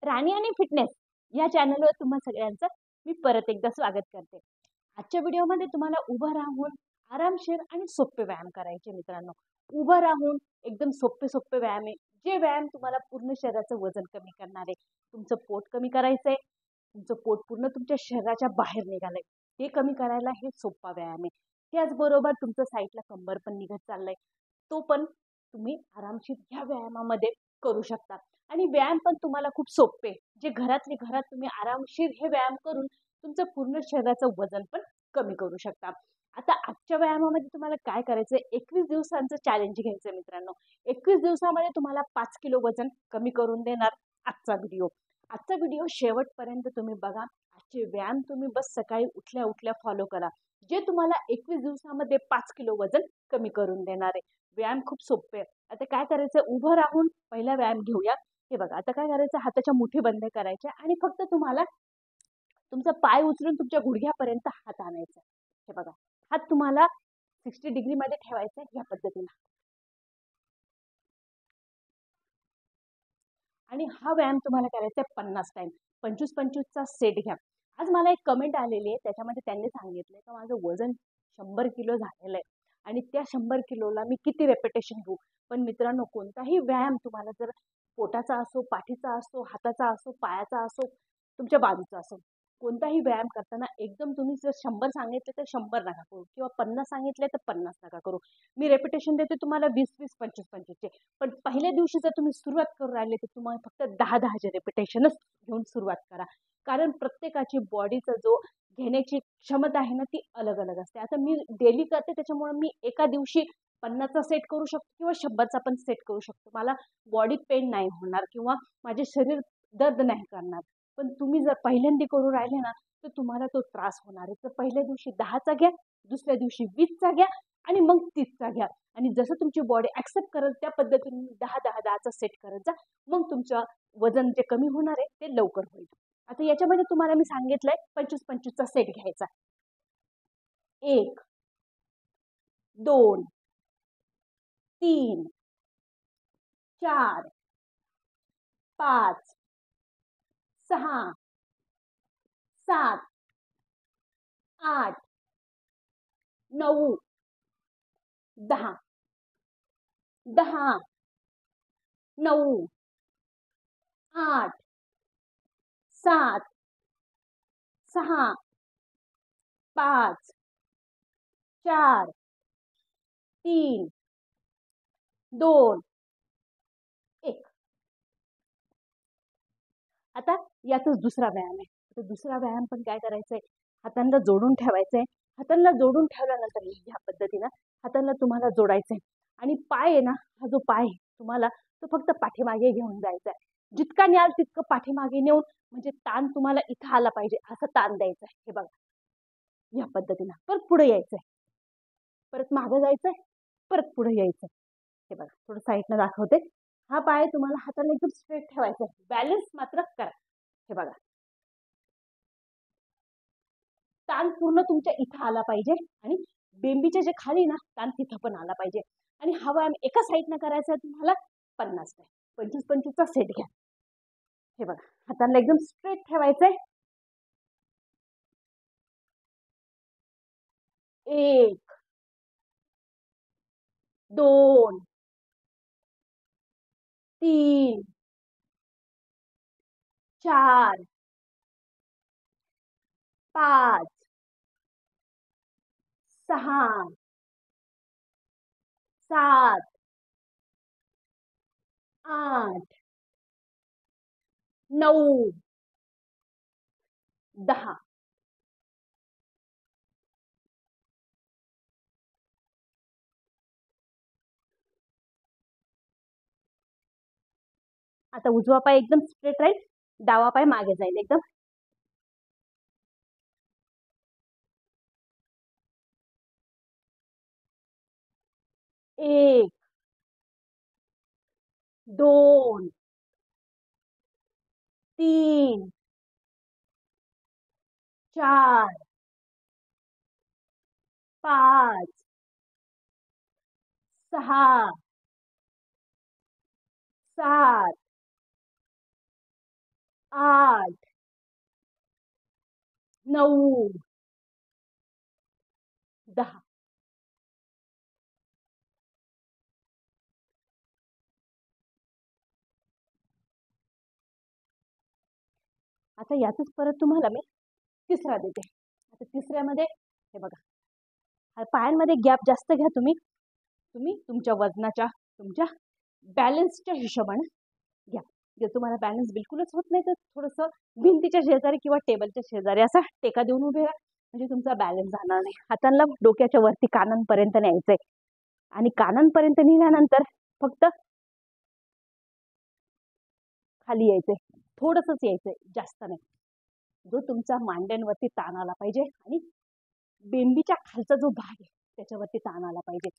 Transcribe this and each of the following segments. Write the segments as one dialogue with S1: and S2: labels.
S1: राणी आणि फिटनेस या चॅनलवर तुम्हा सगळ्यांचं मी परत एकदा स्वागत करते. आजच्या व्हिडिओमध्ये तुम्हाला उभं राहून आरामशीर आणि सोपे व्यायाम करायचे मित्रांनो. उभं राहून एकदम सोपे सोपे व्यायाम आहे. जे व्यायाम तुम्हाला पूर्ण शरीराचं वजन कमी करणार आहे. तुमचं पोट कमी करायचंय. तुमचं पोट पूर्ण तुमच्या शरीराच्या बाहेर निघालंय. ते कमी करायला हे सोपा व्यायाम आहे. त्याचबरोबर तुमचं साईडला कंबर पण निघत चाललंय. तो पण तुम्ही आरामशीर ह्या व्यायामामध्ये करू शकता. आणि व्यायाम पण तुम्हाला खूप सोपे, जे घरातले घरात तुम्ही आरामशीर हे व्यायाम करून तुमचं पूर्ण शरीराचं वजन पण कमी करू शकता. आता आजच्या व्यायामामध्ये तुम्हाला काय करायचंय, 21 दिवसांचं चॅलेंज घ्यायचं मित्रांनो. 21 दिवसामध्ये तुम्हाला 5 किलो वजन कमी करून देणार आजचा व्हिडिओ. आजचा व्हिडिओ शेवटपर्यंत तुम्ही बघा. आजचे व्यायाम तुम्ही बस सकाळी उठल्या उठल्या फॉलो करा, जे तुम्हाला 21 दिवसामध्ये 5 किलो वजन कमी करून देणार आहे. व्यायाम खूप सोपे आहे. आता काय करायचं, उभं राहून पहिला व्यायाम घेऊया. हे बघा, आता काय करायचं, हाताच्या मुठी बंद करायच्या आणि फक्त तुम्हाला तुमचा पाय उचलून तुमच्या गुडघ्यापर्यंत हात आणायचा. हे बघा, हात तुम्हाला 60 डिग्री मध्ये ठेवायचा या पद्धतीने. आणि हा व्यायाम तुम्हाला करायचा आहे 50 टाइम. 25-25चा सेट घ्या. आज मला एक कमेंट आलेली आहे, त्याच्यामध्ये त्यांनी सांगितलंय की माझं वजन 100 किलो झालेलं आहे आणि त्या 100 किलोला मी किती रेपिटेशन घेऊ. पण मित्रांनो, कोणताही व्यायाम तुम्हाला जर पोटाचा असो, पाठीचा असो, हाताचा असो, पायाचा असो, तुमच्या बाजूचा असो, कोणताही व्यायाम करताना एकदम तुम्ही जर 100 सांगितले तर 100 नका करू, किंवा 50 सांगितले तर 50 नका करू. मी रेपिटेशन देते तुम्हाला 20-20, 25-25चे. पण पहिल्या दिवशी जर तुम्ही सुरुवात करून राहिले तर तुम्हाला फक्त 10-10चे रेपिटेशनच घेऊन सुरुवात करा. कारण प्रत्येकाची बॉडीचा जो घेण्याची क्षमता आहे ना, ती अलग अलग असते. आता मी डेली करते, त्याच्यामुळे मी एका दिवशी 50चा सेट करू शकतो किंवा 100चा पण सेट करू शकतो. मला बॉडी पेन नाही होणार किंवा माझे शरीर दर्द नाही करणार. पण तुम्ही जर पहिल्यांदा करू राहिले ना, तर तुम्हाला तो त्रास होणार आहे. तर पहिल्या दिवशी 10चा घ्या, दुसऱ्या दिवशी 20चा घ्या आणि मग 30चा घ्या. आणि जसं तुमची बॉडी ऍक्सेप्ट करेल त्या पद्धतीने 10-10-10चा सेट करत जा. मग तुमचं वजन जे कमी होणार आहे ते लवकर होईल. आता याच्यामध्ये तुम्हाला मी सांगितलंय 25-25चा सेट घ्यायचा. 1, 2, 3, 4, 5, 6, 7, 8, 9, 10, 10, 9, 8, 7, 6, 5, 4, 3, 2, 1. आता यातच दुसरा व्यायाम आहे. आता दुसरा व्यायाम पण काय करायचंय, हातांना जोडून ठेवायचंय. हातांना जोडून ठेवल्यानंतर ह्या पद्धतीनं हातांना तुम्हाला जोडायचंय. आणि पाय आहे ना, हा जो पाय आहे तुम्हाला तो फक्त पाठीमागे घेऊन जायचा आहे. जितका न्याल तितकं पाठीमागे नेऊन, म्हणजे ताण तुम्हाला इथं आला पाहिजे असं ताण द्यायचा आहे. हे बघा, या पद्धतीनं परत पुढे यायचंय, परत मागं जायचंय, परत पुढे यायचंय. हे बघा, थोडं साईडनं दाखवते. हा पाय तुम्हाला हाताला एकदम स्ट्रेट ठेवायचा आहे. बॅलन्स मात्र करा. हे बघा, ताण पूर्ण तुमच्या इथं आला पाहिजे आणि बेंबीच्या जे खाली ना ताण तिथं पण आला पाहिजे. आणि हा व्यायाम एका साईडनं करायचा आहे तुम्हाला 50 टाइम. 25-25चा सेट घ्या. हे बघा, हाताला एकदम स्ट्रेट ठेवायचंय. 1, 2, 3, 4, 5, 6, 7, 8, 9, 10. आता उजवा पाय एकदम स्ट्रेट राहील, डावा पाय मागे जाईल एकदम. 1, 2, 3, 4, 5, 6, 7, 8, 9, 10. आता यातच परत तुम्हाला मी तिसरा देते. आता तिसऱ्यामध्ये हे बघा, पायांमध्ये गॅप जास्त घ्या तुम्ही. तुम्ही तुमच्या वजनाच्या, तुमच्या बॅलन्सच्या हिशोबाने घ्या. जर तुम्हाला बॅलन्स बिलकुलच होत नाही तर थोडंसं भिंतीच्या शेजारी किंवा टेबलच्या शेजारी असा टेका देऊन उभे राहा, म्हणजे तुमचा बॅलन्स जाणार नाही. हातांना डोक्याच्या वरती कानांपर्यंत न्यायचंय आणि कानांपर्यंत नेल्यानंतर फक्त खाली यायचंय, थोडंसंच यायचंय, जास्त नाही. जो तुमचा मांड्यांवरती ताण आला पाहिजे आणि बेंबीच्या खालचा जो भाग आहे त्याच्यावरती ताण आला पाहिजे.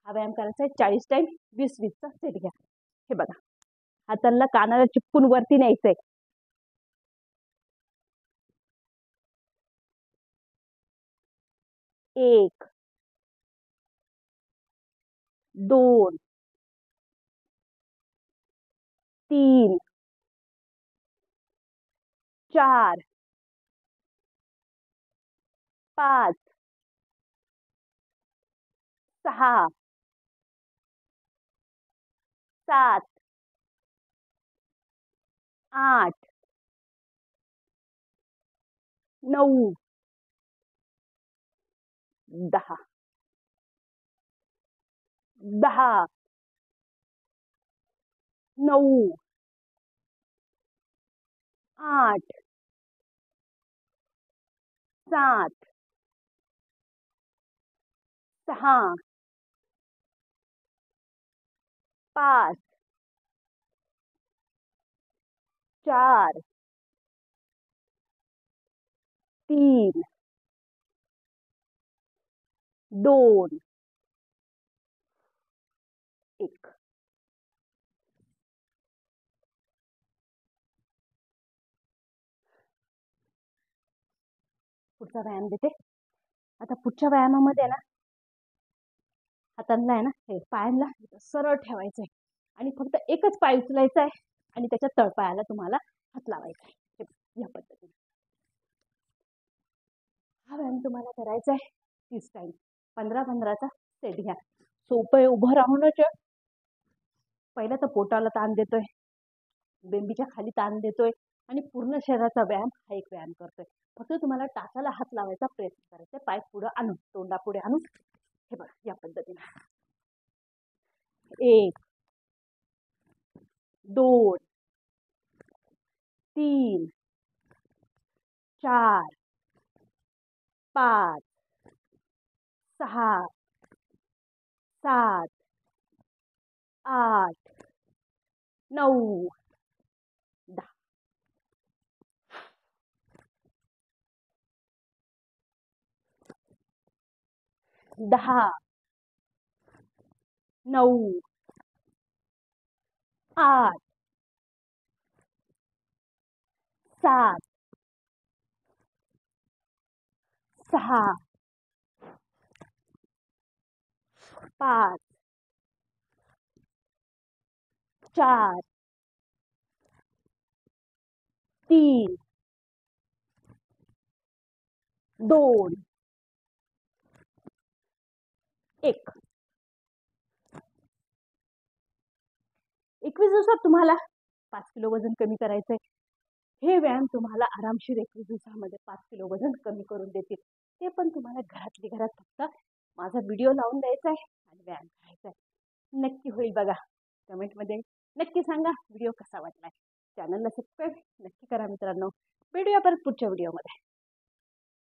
S1: हा व्यायाम करायचा आहे 40 टाइम 20-20चा सेट घ्या. हे बघा, हातांना कानाला चिपकून वरती न्यायचंय. 1, 2, 3, 4, 5, 6, 7, 8, 9, 10, 10, 9, 8, 7, 6, 5, 4, 3, 2, 1. पुढचा व्यायाम देते. आता पुढच्या व्यायामामध्ये ना हातांना आहे ना हे पायांना सरळ ठेवायचंय आणि फक्त एकच पाय उचलायचा आहे आणि त्याच्या तळपायाला तुम्हाला हात लावायचा आहे. या पद्धतीने हा व्यायाम तुम्हाला करायचा आहे 30 टाइम. 15-15चा सेट घ्या. सोपं आहे, उभं राहूनच. पहिला तर पोटाला ताण देतोय, बेंबीच्या खाली ताण देतोय आणि पूर्ण शरीराचा व्यायाम हा एक व्यायाम करतोय. फक्त तुम्हाला टाचाला हात लावायचा प्रयत्न करायचा. पाय पुढे आणून, तोंडा पुढे आणून हे बघा या पद्धतीने. 1, 2, 3, 4, 5, 6, 7, 8, 9, 10. 10, 9, 8, 7, 6, 5, 4, 3, 2, 1. 21 दिवसात तुम्हाला 5 किलो वजन कमी करायचंय. हे व्यायाम तुम्हाला आरामशीर 21 दिवसामध्ये 5 किलो वजन कमी करून देतील. ते पण तुम्हाला घरातली घरात फक्त माझा व्हिडिओ लावून द्यायचा आहे आणि व्यायाम करायचा आहे. नक्की होईल बघा. कमेंटमध्ये नक्की सांगा व्हिडिओ कसा वाटलाय. चॅनलला सबस्क्राईब नक्की करा मित्रांनो. भेटूया परत पुढच्या व्हिडिओमध्ये.